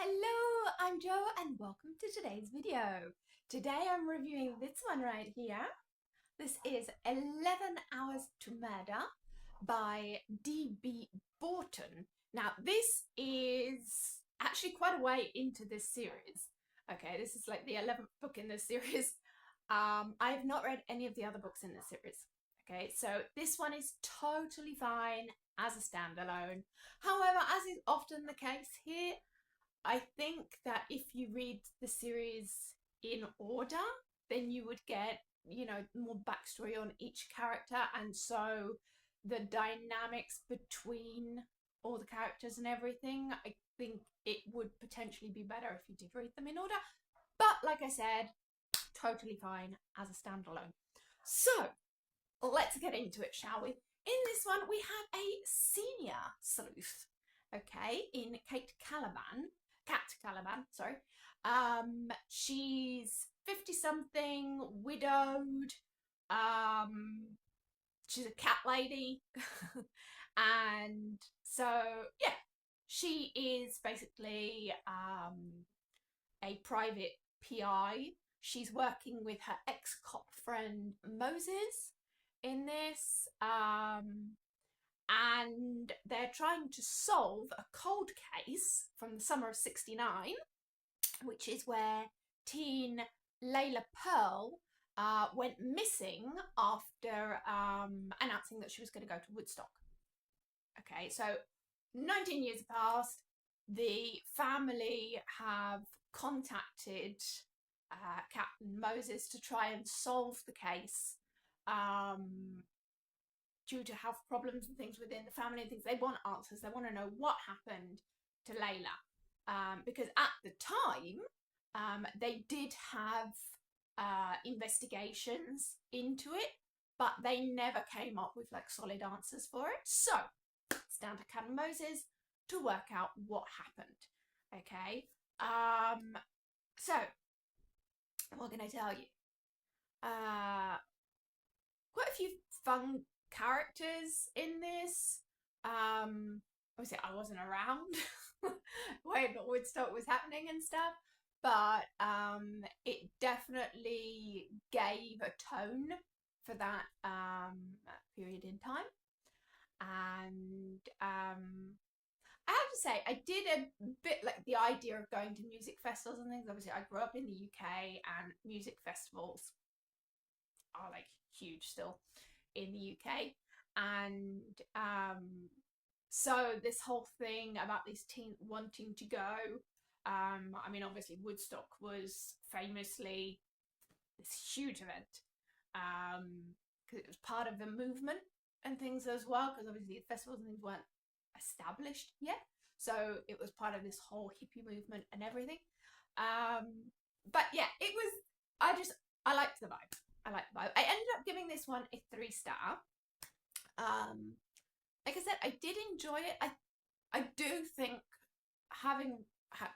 Hello, I'm Jo and welcome to today's video. Today I'm reviewing this one right here. This is 11 Hours to Murder by D.B. Borton. Now this is actually quite a way into this series. Okay, this is like the 11th book in this series. I've not read any of the other books in this series. Okay, so this one is totally fine as a standalone. However, as is often the case here, I think that if you read the series in order, then you would get, more backstory on each character. And so the dynamics between all the characters and everything, I think it would potentially be better if you did read them in order. But like I said, totally fine as a standalone. So let's get into it, shall we? In this one, we have a senior sleuth, okay, in Cat Caliban, sorry. She's 50-something, widowed. She's a cat lady. And so, yeah, she is basically a private PI. She's working with her ex-cop friend Moses in this. And they're trying to solve a cold case from the summer of '69, which is where teen Leila Perle went missing after announcing that she was going to go to Woodstock. Okay, so 19 years passed. The family have contacted Captain Moses to try and solve the case. Due to health problems and things within the family and things, they want answers. They want to know what happened to Leila, because at the time they did have investigations into it, but they never came up with like solid answers for it. So it's down to Captain Moses to work out what happened. Okay, so what can I tell you? Quite a few fun characters in this. Obviously I wasn't around when Woodstock was happening and stuff, but it definitely gave a tone for that period in time. And I have to say, I did a bit like the idea of going to music festivals and things. Obviously I grew up in the UK and music festivals are like huge still in the UK. And so this whole thing about these teens wanting to go, I mean, obviously Woodstock was famously this huge event, because it was part of the movement and things as well, because obviously the festivals and things weren't established yet, so it was part of this whole hippie movement and everything. But yeah, it was, I liked the vibe. I ended up giving this one a 3-star. Like I said, I did enjoy it. I do think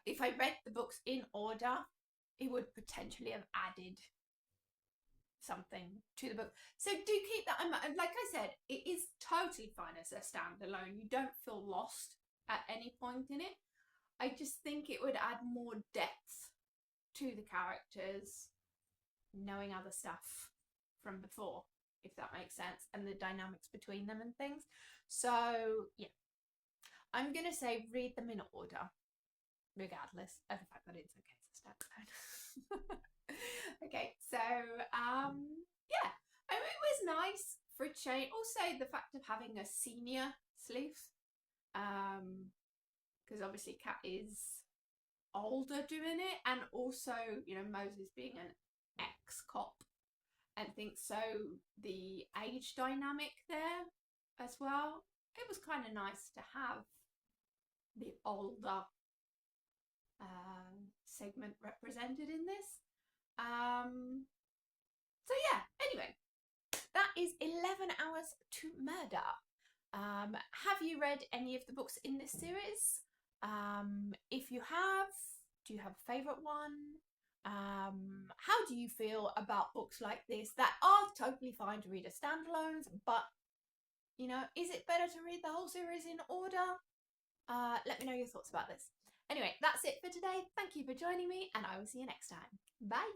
if I read the books in order, it would potentially have added something to the book. So do keep that in mind. Like I said, it is totally fine as a standalone. You don't feel lost at any point in it. I just think it would add more depth to the characters, knowing other stuff from before, if that makes sense, and the dynamics between them and things. So yeah, I'm gonna say read them in order, regardless of the fact that it's okay as a standalone. Okay, so yeah, I mean, it was nice for a change. Also, the fact of having a senior sleuth, because obviously Cat is older doing it, and also, Moses being an ex-cop and think so the age dynamic there as well. It was kind of nice to have the older segment represented in this. So yeah, anyway, that is 11 Hours to Murder. Have you read any of the books in this series? If you have, do you have a favourite one? How do you feel about books like this that are totally fine to read as standalones, but is it better to read the whole series in order? Let me know your thoughts about this. Anyway, that's it for today. Thank you for joining me, and I will see you next time. Bye.